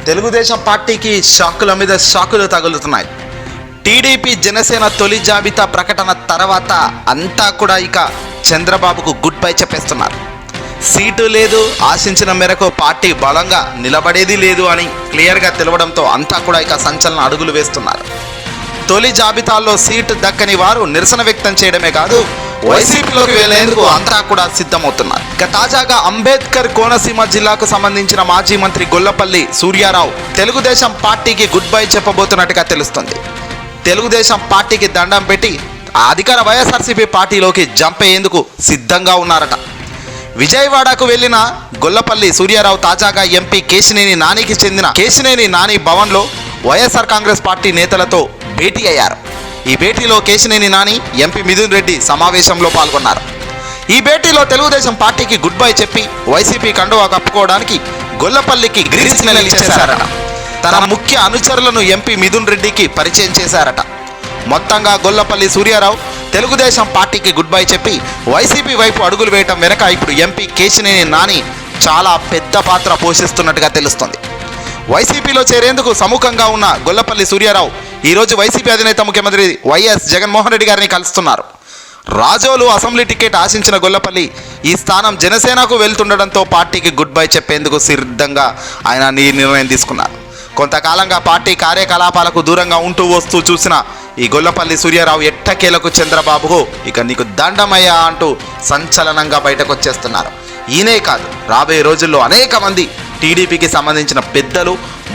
తెలుగుదేశం పార్టీకి షాకుల మీద షాకులు తగులుతున్నాయి. టీడీపీ జనసేన తొలి జాబితా ప్రకటన తర్వాత అంతా కూడా ఇక చంద్రబాబుకు గుడ్ బై చెప్పేస్తున్నారు. సీటు లేదు, ఆశించిన మేరకు పార్టీ బలంగా నిలబడేది లేదు అని క్లియర్గా తెలవడంతో అంతా కూడా ఇక సంచలన అడుగులు వేస్తున్నారు. తొలి జాబితాల్లో సీటు దక్కని వారు నిరసన వ్యక్తం చేయడమే కాదు, వైసీపీలోకి వెళ్లేందుకు అంతా కూడా సిద్ధమవుతున్నారు. ఇక తాజాగా అంబేద్కర్ కోనసీమ జిల్లాకు సంబంధించిన మాజీ మంత్రి గొల్లపల్లి సూర్యారావు తెలుగుదేశం పార్టీకి గుడ్ బై చెప్పబోతున్నట్టుగా తెలుస్తుంది. తెలుగుదేశం పార్టీకి దండం పెట్టి అధికార వైఎస్ఆర్సీపీ పార్టీలోకి జంప్ అయ్యేందుకు సిద్ధంగా ఉన్నారట. విజయవాడకు వెళ్లిన గొల్లపల్లి సూర్యారావు తాజాగా ఎంపీ కేశినేని నానికి చెందిన కేశినేని నాని భవన్లో వైఎస్ఆర్ కాంగ్రెస్ పార్టీ నేతలతో భేటీ అయ్యారు. ఈ భేటీలో కేశినేని నాని, ఎంపీ మిథున్ రెడ్డి సమావేశంలో పాల్గొన్నారు. ఈ భేటీలో తెలుగుదేశం పార్టీకి గుడ్ బై చెప్పి వైసీపీ కండువా కప్పుకోవడానికి గొల్లపల్లికి గ్రీన్ సిగ్నల్ ఇచ్చేశారట. తన ముఖ్య అనుచరులను ఎంపీ మిథున్ రెడ్డికి పరిచయం చేశారట. మొత్తంగా గొల్లపల్లి సూర్యారావు తెలుగుదేశం పార్టీకి గుడ్ బై చెప్పి వైసీపీ వైపు అడుగులు వేయటం వెనక ఇప్పుడు ఎంపీ కేశినేని నాని చాలా పెద్ద పాత్ర పోషిస్తున్నట్టుగా తెలుస్తుంది. వైసీపీలో చేరేందుకు సముఖంగా ఉన్న గొల్లపల్లి సూర్యారావు ఈరోజు వైసీపీ అధినేత ముఖ్యమంత్రి వైఎస్ జగన్మోహన్ రెడ్డి గారిని కలుస్తున్నారు. రాజోలు అసెంబ్లీ టికెట్ ఆశించిన గొల్లపల్లి ఈ స్థానం జనసేనకు వెళ్తుండడంతో పార్టీకి గుడ్ బై చెప్పేందుకు సిద్ధంగా ఆయన నిర్ణయం తీసుకున్నారు. కొంతకాలంగా పార్టీ కార్యకలాపాలకు దూరంగా ఉంటూ వస్తూ చూసిన ఈ గొల్లపల్లి సూర్యారావు ఎట్టకేలకు చంద్రబాబుకు ఇక నీకు దండమయ్యా అంటూ సంచలనంగా బయటకు వచ్చేస్తున్నారు. ఈయనే కాదు, రాబోయే రోజుల్లో అనేక మంది టీడీపీకి సంబంధించిన పెద్దలు,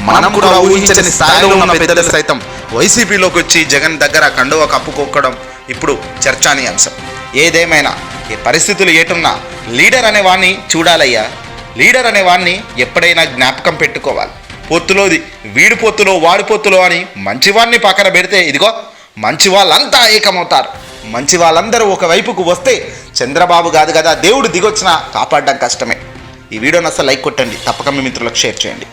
మనం కూడా ఊహించని స్థాయిలో ఉన్న పెద్దలు సైతం వైసీపీలోకి వచ్చి జగన్ దగ్గర కండువా కప్పుకోవడం ఇప్పుడు చర్చానీయాంశం. ఏదేమైనా ఈ పరిస్థితులు ఏటున్నా లీడర్ అనే వాడిని చూడాలయ్యా. లీడర్ అనే వాడిని ఎప్పుడైనా జ్ఞాపకం పెట్టుకోవాలి. పొత్తులోది వీడి పొత్తులో వాడి పొత్తులో అని మంచివాడిని పక్కన పెడితే ఇదిగో మంచి వాళ్ళంతా ఏకమవుతారు. మంచి వాళ్ళందరూ ఒకవైపుకు వస్తే చంద్రబాబు కాదు కదా దేవుడు దిగొచ్చినా కాపాడడం కష్టమే. ఈ వీడియోని అసలు లైక్ కొట్టండి, తప్పక మీ మిత్రులకు షేర్ చేయండి.